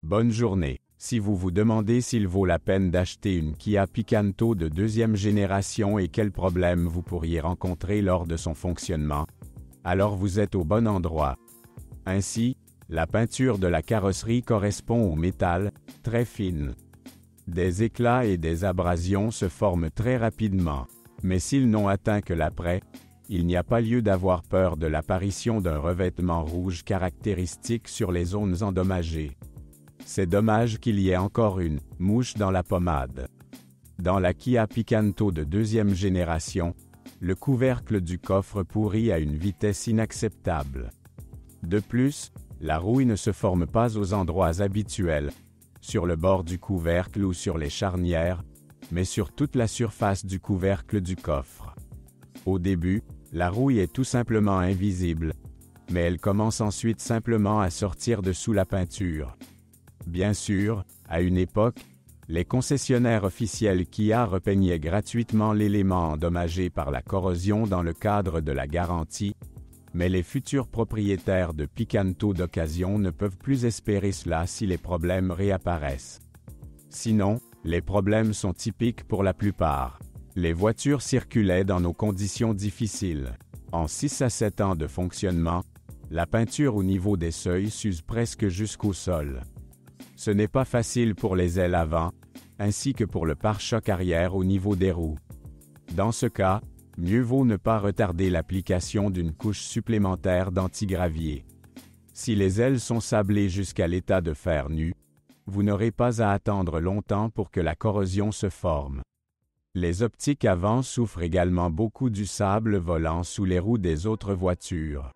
Bonne journée. Si vous vous demandez s'il vaut la peine d'acheter une Kia Picanto de deuxième génération et quels problèmes vous pourriez rencontrer lors de son fonctionnement, alors vous êtes au bon endroit. Ainsi, la peinture de la carrosserie correspond au métal, très fine. Des éclats et des abrasions se forment très rapidement, mais s'ils n'ont atteint que l'après, il n'y a pas lieu d'avoir peur de l'apparition d'un revêtement rouge caractéristique sur les zones endommagées. C'est dommage qu'il y ait encore une « mouche dans la pommade ». Dans la Kia Picanto de deuxième génération, le couvercle du coffre pourrit à une vitesse inacceptable. De plus, la rouille ne se forme pas aux endroits habituels, sur le bord du couvercle ou sur les charnières, mais sur toute la surface du couvercle du coffre. Au début, la rouille est tout simplement invisible, mais elle commence ensuite simplement à sortir de sous la peinture. Bien sûr, à une époque, les concessionnaires officiels Kia repeignaient gratuitement l'élément endommagé par la corrosion dans le cadre de la garantie, mais les futurs propriétaires de Picanto d'occasion ne peuvent plus espérer cela si les problèmes réapparaissent. Sinon, les problèmes sont typiques pour la plupart. Les voitures circulaient dans nos conditions difficiles. En 6 à 7 ans de fonctionnement, la peinture au niveau des seuils s'use presque jusqu'au sol. Ce n'est pas facile pour les ailes avant, ainsi que pour le pare-choc arrière au niveau des roues. Dans ce cas, mieux vaut ne pas retarder l'application d'une couche supplémentaire d'antigravier. Si les ailes sont sablées jusqu'à l'état de fer nu, vous n'aurez pas à attendre longtemps pour que la corrosion se forme. Les optiques avant souffrent également beaucoup du sable volant sous les roues des autres voitures.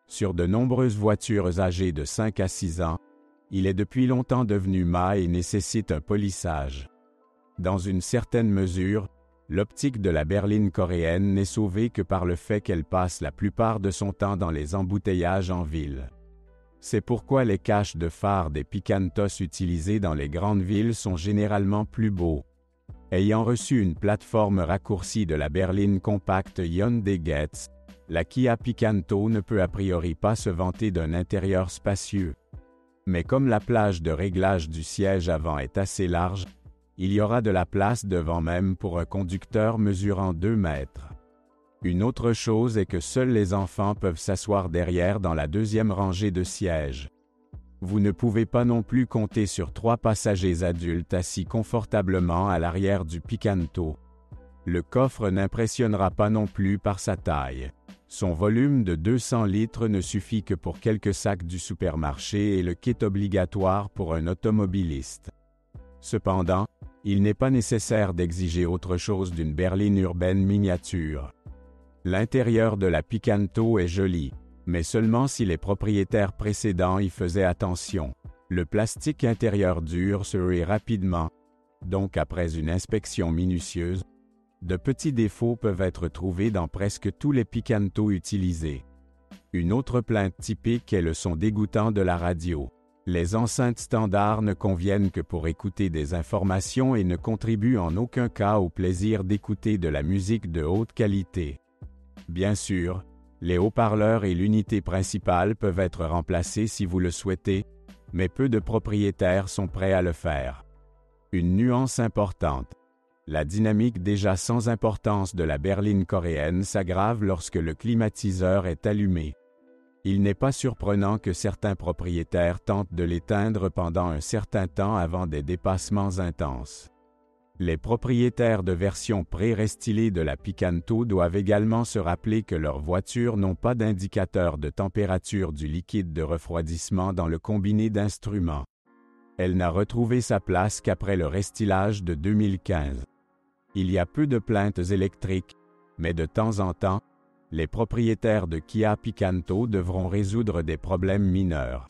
Sur de nombreuses voitures âgées de 5 à 6 ans, il est depuis longtemps devenu mat et nécessite un polissage. Dans une certaine mesure, l'optique de la berline coréenne n'est sauvée que par le fait qu'elle passe la plupart de son temps dans les embouteillages en ville. C'est pourquoi les caches de phare des Picantos utilisés dans les grandes villes sont généralement plus beaux. Ayant reçu une plateforme raccourcie de la berline compacte Hyundai Getz, la Kia Picanto ne peut a priori pas se vanter d'un intérieur spacieux. Mais comme la plage de réglage du siège avant est assez large, il y aura de la place devant même pour un conducteur mesurant 2 mètres. Une autre chose est que seuls les enfants peuvent s'asseoir derrière dans la deuxième rangée de sièges. Vous ne pouvez pas non plus compter sur 3 passagers adultes assis confortablement à l'arrière du Picanto. Le coffre n'impressionnera pas non plus par sa taille. Son volume de 200 litres ne suffit que pour quelques sacs du supermarché et le kit obligatoire pour un automobiliste. Cependant, il n'est pas nécessaire d'exiger autre chose d'une berline urbaine miniature. L'intérieur de la Picanto est joli, mais seulement si les propriétaires précédents y faisaient attention. Le plastique intérieur dur se rit rapidement, donc après une inspection minutieuse, de petits défauts peuvent être trouvés dans presque tous les Picanto utilisés. Une autre plainte typique est le son dégoûtant de la radio. Les enceintes standards ne conviennent que pour écouter des informations et ne contribuent en aucun cas au plaisir d'écouter de la musique de haute qualité. Bien sûr, les haut-parleurs et l'unité principale peuvent être remplacés si vous le souhaitez, mais peu de propriétaires sont prêts à le faire. Une nuance importante. La dynamique déjà sans importance de la berline coréenne s'aggrave lorsque le climatiseur est allumé. Il n'est pas surprenant que certains propriétaires tentent de l'éteindre pendant un certain temps avant des dépassements intenses. Les propriétaires de versions pré-restylées de la Picanto doivent également se rappeler que leurs voitures n'ont pas d'indicateur de température du liquide de refroidissement dans le combiné d'instruments. Elle n'a retrouvé sa place qu'après le restylage de 2015. Il y a peu de plaintes électriques, mais de temps en temps, les propriétaires de Kia Picanto devront résoudre des problèmes mineurs.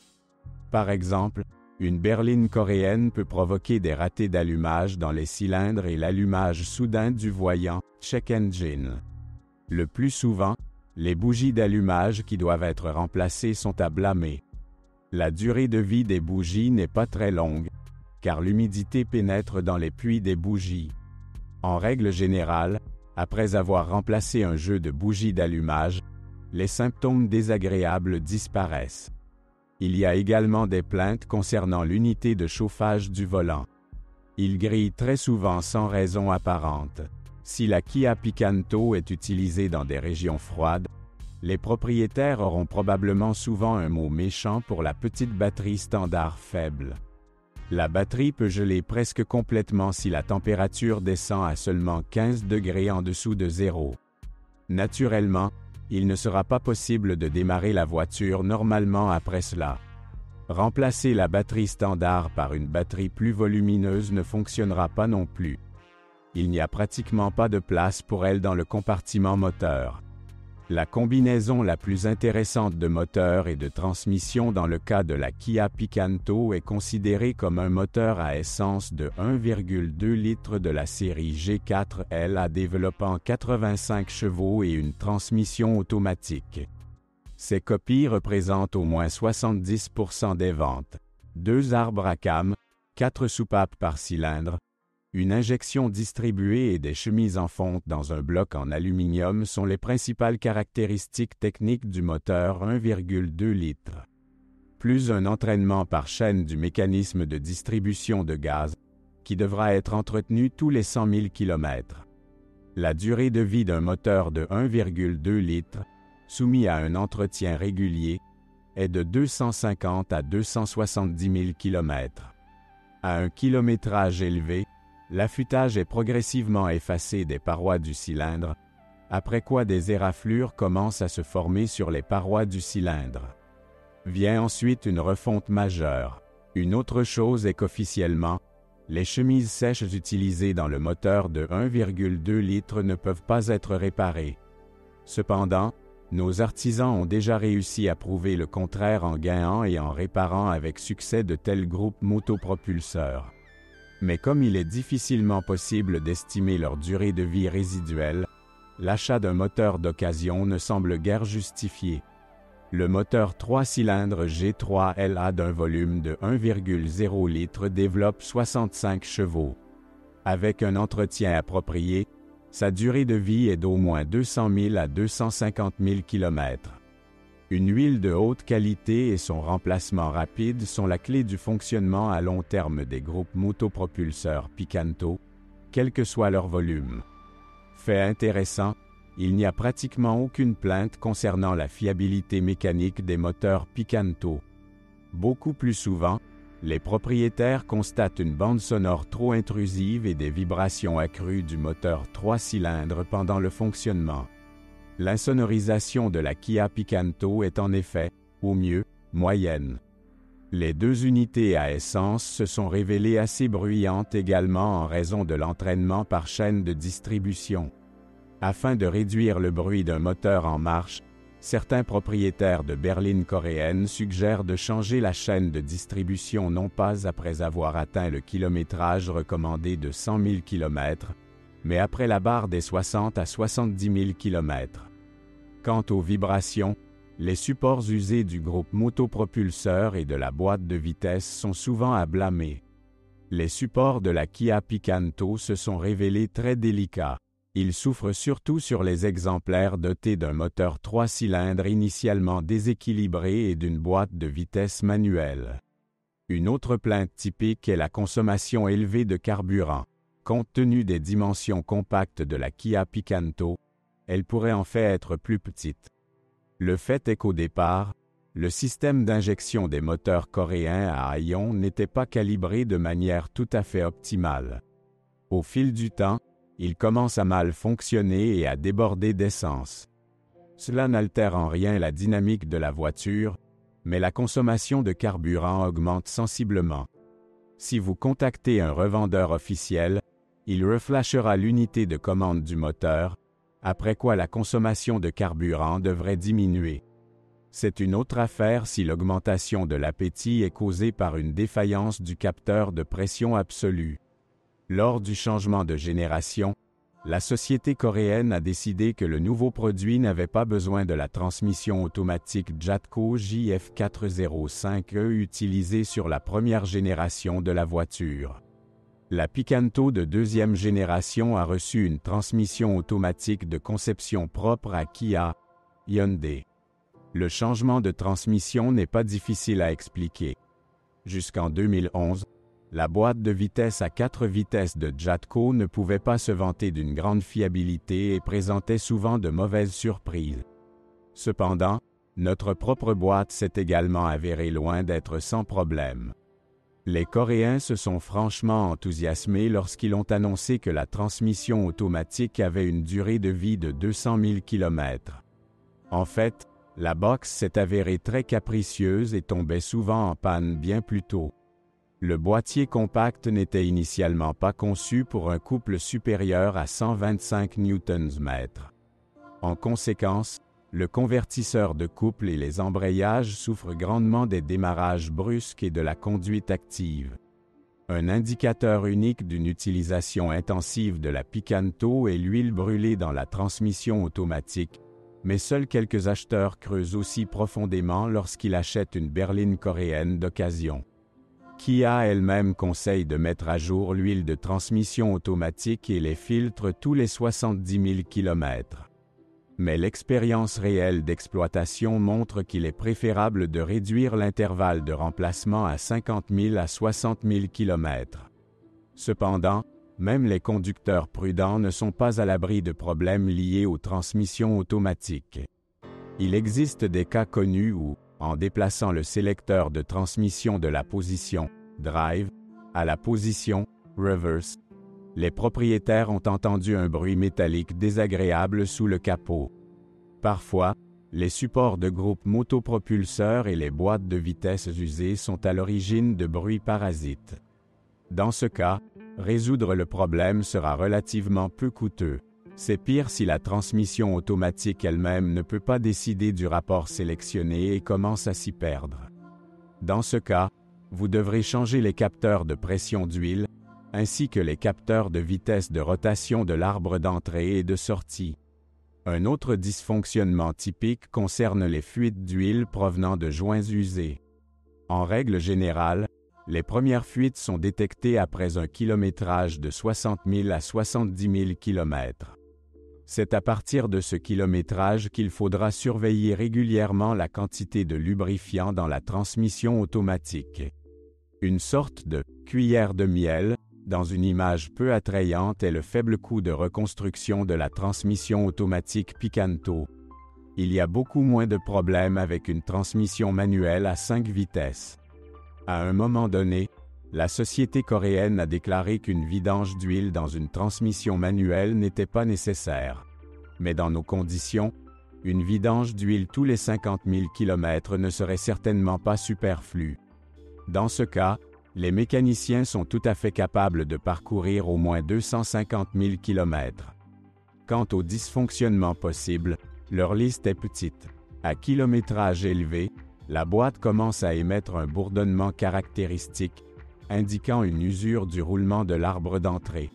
Par exemple, une berline coréenne peut provoquer des ratés d'allumage dans les cylindres et l'allumage soudain du voyant check engine. Le plus souvent, les bougies d'allumage qui doivent être remplacées sont à blâmer. La durée de vie des bougies n'est pas très longue, car l'humidité pénètre dans les puits des bougies. En règle générale, après avoir remplacé un jeu de bougies d'allumage, les symptômes désagréables disparaissent. Il y a également des plaintes concernant l'unité de chauffage du volant. Il grille très souvent sans raison apparente. Si la Kia Picanto est utilisée dans des régions froides, les propriétaires auront probablement souvent un mot méchant pour la petite batterie standard faible. La batterie peut geler presque complètement si la température descend à seulement 15 degrés en dessous de zéro. Naturellement, il ne sera pas possible de démarrer la voiture normalement après cela. Remplacer la batterie standard par une batterie plus volumineuse ne fonctionnera pas non plus. Il n'y a pratiquement pas de place pour elle dans le compartiment moteur. La combinaison la plus intéressante de moteur et de transmission dans le cas de la Kia Picanto est considérée comme un moteur à essence de 1,2 litres de la série G4L développant 85 chevaux et une transmission automatique. Ces copies représentent au moins 70% des ventes. 2 arbres à cames, 4 soupapes par cylindre, une injection distribuée et des chemises en fonte dans un bloc en aluminium sont les principales caractéristiques techniques du moteur 1,2 litres. Plus un entraînement par chaîne du mécanisme de distribution de gaz, qui devra être entretenu tous les 100 000 km. La durée de vie d'un moteur de 1,2 litres, soumis à un entretien régulier, est de 250 à 270 000 km. À un kilométrage élevé, l'affûtage est progressivement effacé des parois du cylindre, après quoi des éraflures commencent à se former sur les parois du cylindre. Vient ensuite une refonte majeure. Une autre chose est qu'officiellement, les chemises sèches utilisées dans le moteur de 1,2 litres ne peuvent pas être réparées. Cependant, nos artisans ont déjà réussi à prouver le contraire en gagnant et en réparant avec succès de tels groupes motopropulseurs. Mais comme il est difficilement possible d'estimer leur durée de vie résiduelle, l'achat d'un moteur d'occasion ne semble guère justifié. Le moteur 3 cylindres G3LA d'un volume de 1,0 litre développe 65 chevaux. Avec un entretien approprié, sa durée de vie est d'au moins 200 000 à 250 000 km. Une huile de haute qualité et son remplacement rapide sont la clé du fonctionnement à long terme des groupes motopropulseurs Picanto, quel que soit leur volume. Fait intéressant, il n'y a pratiquement aucune plainte concernant la fiabilité mécanique des moteurs Picanto. Beaucoup plus souvent, les propriétaires constatent une bande sonore trop intrusive et des vibrations accrues du moteur 3 cylindres pendant le fonctionnement. L'insonorisation de la Kia Picanto est en effet, au mieux, moyenne. Les 2 unités à essence se sont révélées assez bruyantes également en raison de l'entraînement par chaîne de distribution. Afin de réduire le bruit d'un moteur en marche, certains propriétaires de berlines coréennes suggèrent de changer la chaîne de distribution non pas après avoir atteint le kilométrage recommandé de 100 000 km, mais après la barre des 60 à 70 000 km. Quant aux vibrations, les supports usés du groupe motopropulseur et de la boîte de vitesse sont souvent à blâmer. Les supports de la Kia Picanto se sont révélés très délicats. Ils souffrent surtout sur les exemplaires dotés d'un moteur 3 cylindres initialement déséquilibré et d'une boîte de vitesse manuelle. Une autre plainte typique est la consommation élevée de carburant. Compte tenu des dimensions compactes de la Kia Picanto, elle pourrait en fait être plus petite. Le fait est qu'au départ, le système d'injection des moteurs coréens à ion n'était pas calibré de manière tout à fait optimale. Au fil du temps, il commence à mal fonctionner et à déborder d'essence. Cela n'altère en rien la dynamique de la voiture, mais la consommation de carburant augmente sensiblement. Si vous contactez un revendeur officiel, il reflashera l'unité de commande du moteur, après quoi la consommation de carburant devrait diminuer. C'est une autre affaire si l'augmentation de l'appétit est causée par une défaillance du capteur de pression absolue. Lors du changement de génération, la société coréenne a décidé que le nouveau produit n'avait pas besoin de la transmission automatique Jatco JF405E utilisée sur la première génération de la voiture. La Picanto de deuxième génération a reçu une transmission automatique de conception propre à Kia, Hyundai. Le changement de transmission n'est pas difficile à expliquer. Jusqu'en 2011, la boîte de vitesse à 4 vitesses de Jatco ne pouvait pas se vanter d'une grande fiabilité et présentait souvent de mauvaises surprises. Cependant, notre propre boîte s'est également avérée loin d'être sans problème. Les Coréens se sont franchement enthousiasmés lorsqu'ils ont annoncé que la transmission automatique avait une durée de vie de 200 000 km. En fait, la box s'est avérée très capricieuse et tombait souvent en panne bien plus tôt. Le boîtier compact n'était initialement pas conçu pour un couple supérieur à 125 Nm. En conséquence, le convertisseur de couple et les embrayages souffrent grandement des démarrages brusques et de la conduite active. Un indicateur unique d'une utilisation intensive de la Picanto est l'huile brûlée dans la transmission automatique, mais seuls quelques acheteurs creusent aussi profondément lorsqu'ils achètent une berline coréenne d'occasion. Kia elle-même conseille de mettre à jour l'huile de transmission automatique et les filtres tous les 70 000 km. Mais l'expérience réelle d'exploitation montre qu'il est préférable de réduire l'intervalle de remplacement à 50 000 à 60 000 km. Cependant, même les conducteurs prudents ne sont pas à l'abri de problèmes liés aux transmissions automatiques. Il existe des cas connus où, en déplaçant le sélecteur de transmission de la position « drive » à la position « reverse », les propriétaires ont entendu un bruit métallique désagréable sous le capot. Parfois, les supports de groupe motopropulseurs et les boîtes de vitesse usées sont à l'origine de bruits parasites. Dans ce cas, résoudre le problème sera relativement peu coûteux. C'est pire si la transmission automatique elle-même ne peut pas décider du rapport sélectionné et commence à s'y perdre. Dans ce cas, vous devrez changer les capteurs de pression d'huile, ainsi que les capteurs de vitesse de rotation de l'arbre d'entrée et de sortie. Un autre dysfonctionnement typique concerne les fuites d'huile provenant de joints usés. En règle générale, les premières fuites sont détectées après un kilométrage de 60 000 à 70 000 km. C'est à partir de ce kilométrage qu'il faudra surveiller régulièrement la quantité de lubrifiant dans la transmission automatique. Une sorte de « cuillère de miel » dans une image peu attrayante est le faible coût de reconstruction de la transmission automatique Picanto. Il y a beaucoup moins de problèmes avec une transmission manuelle à 5 vitesses. À un moment donné, la société coréenne a déclaré qu'une vidange d'huile dans une transmission manuelle n'était pas nécessaire. Mais dans nos conditions, une vidange d'huile tous les 50 000 km ne serait certainement pas superflue. Dans ce cas, les mécaniciens sont tout à fait capables de parcourir au moins 250 000 km. Quant aux dysfonctionnements possibles, leur liste est petite. À kilométrage élevé, la boîte commence à émettre un bourdonnement caractéristique, indiquant une usure du roulement de l'arbre d'entrée.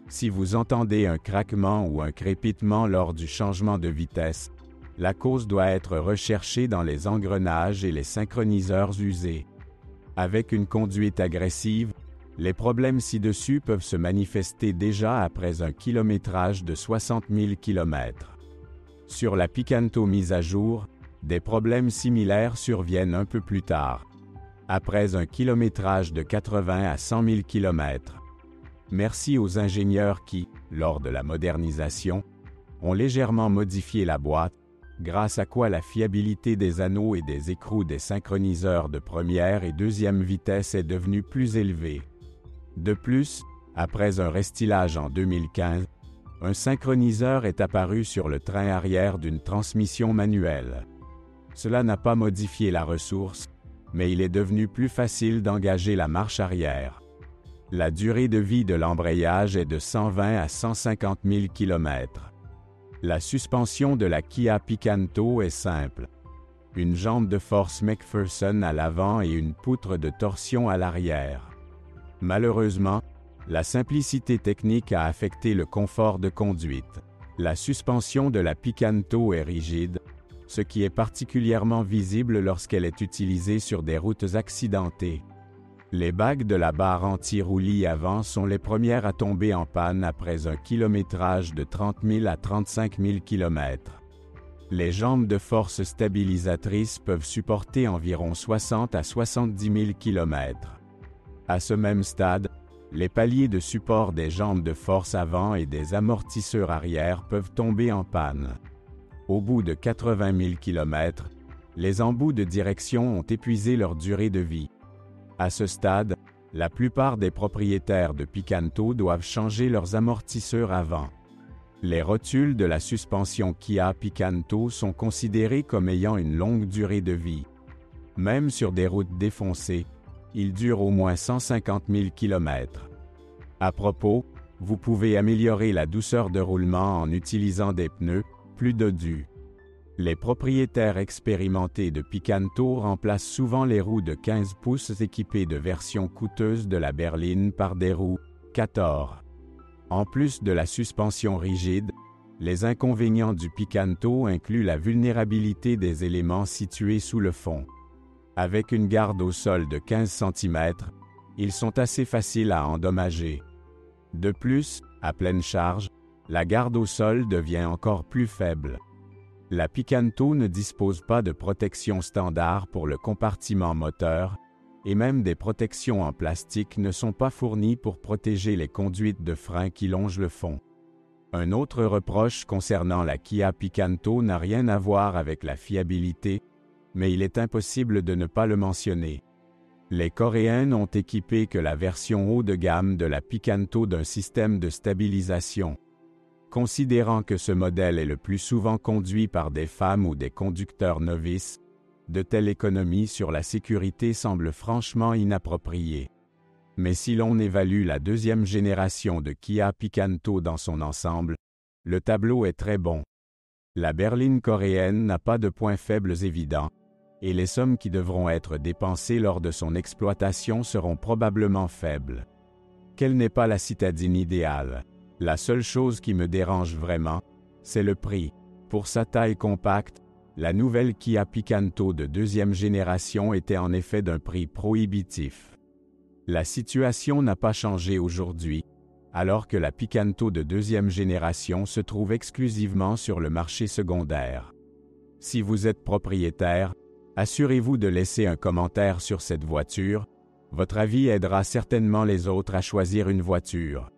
Si vous entendez un craquement ou un crépitement lors du changement de vitesse, la cause doit être recherchée dans les engrenages et les synchroniseurs usés. Avec une conduite agressive, les problèmes ci-dessus peuvent se manifester déjà après un kilométrage de 60 000 km. Sur la Picanto mise à jour, des problèmes similaires surviennent un peu plus tard, après un kilométrage de 80 à 100 000 km. Merci aux ingénieurs qui, lors de la modernisation, ont légèrement modifié la boîte, grâce à quoi la fiabilité des anneaux et des écrous des synchroniseurs de première et deuxième vitesse est devenue plus élevée. De plus, après un restylage en 2015, un synchroniseur est apparu sur le train arrière d'une transmission manuelle. Cela n'a pas modifié la ressource, mais il est devenu plus facile d'engager la marche arrière. La durée de vie de l'embrayage est de 120 à 150 000 km. La suspension de la Kia Picanto est simple. Une jambe de force McPherson à l'avant et une poutre de torsion à l'arrière. Malheureusement, la simplicité technique a affecté le confort de conduite. La suspension de la Picanto est rigide, ce qui est particulièrement visible lorsqu'elle est utilisée sur des routes accidentées. Les bagues de la barre anti-roulis avant sont les premières à tomber en panne après un kilométrage de 30 000 à 35 000 km. Les jambes de force stabilisatrices peuvent supporter environ 60 à 70 000 km. À ce même stade, les paliers de support des jambes de force avant et des amortisseurs arrière peuvent tomber en panne. Au bout de 80 000 km, les embouts de direction ont épuisé leur durée de vie. À ce stade, la plupart des propriétaires de Picanto doivent changer leurs amortisseurs avant. Les rotules de la suspension Kia Picanto sont considérés comme ayant une longue durée de vie. Même sur des routes défoncées, ils durent au moins 150 000 km. À propos, vous pouvez améliorer la douceur de roulement en utilisant des pneus plus dodus. Les propriétaires expérimentés de Picanto remplacent souvent les roues de 15 pouces équipées de versions coûteuses de la berline par des roues 14. En plus de la suspension rigide, les inconvénients du Picanto incluent la vulnérabilité des éléments situés sous le fond. Avec une garde au sol de 15 cm, ils sont assez faciles à endommager. De plus, à pleine charge, la garde au sol devient encore plus faible. La Picanto ne dispose pas de protection standard pour le compartiment moteur, et même des protections en plastique ne sont pas fournies pour protéger les conduites de frein qui longent le fond. Un autre reproche concernant la Kia Picanto n'a rien à voir avec la fiabilité, mais il est impossible de ne pas le mentionner. Les Coréens n'ont équipé que la version haut de gamme de la Picanto d'un système de stabilisation. Considérant que ce modèle est le plus souvent conduit par des femmes ou des conducteurs novices, de telles économies sur la sécurité semblent franchement inappropriées. Mais si l'on évalue la deuxième génération de Kia Picanto dans son ensemble, le tableau est très bon. La berline coréenne n'a pas de points faibles évidents, et les sommes qui devront être dépensées lors de son exploitation seront probablement faibles. Quelle n'est pas la citadine idéale? La seule chose qui me dérange vraiment, c'est le prix. Pour sa taille compacte, la nouvelle Kia Picanto de deuxième génération était en effet d'un prix prohibitif. La situation n'a pas changé aujourd'hui, alors que la Picanto de deuxième génération se trouve exclusivement sur le marché secondaire. Si vous êtes propriétaire, assurez-vous de laisser un commentaire sur cette voiture. Votre avis aidera certainement les autres à choisir une voiture.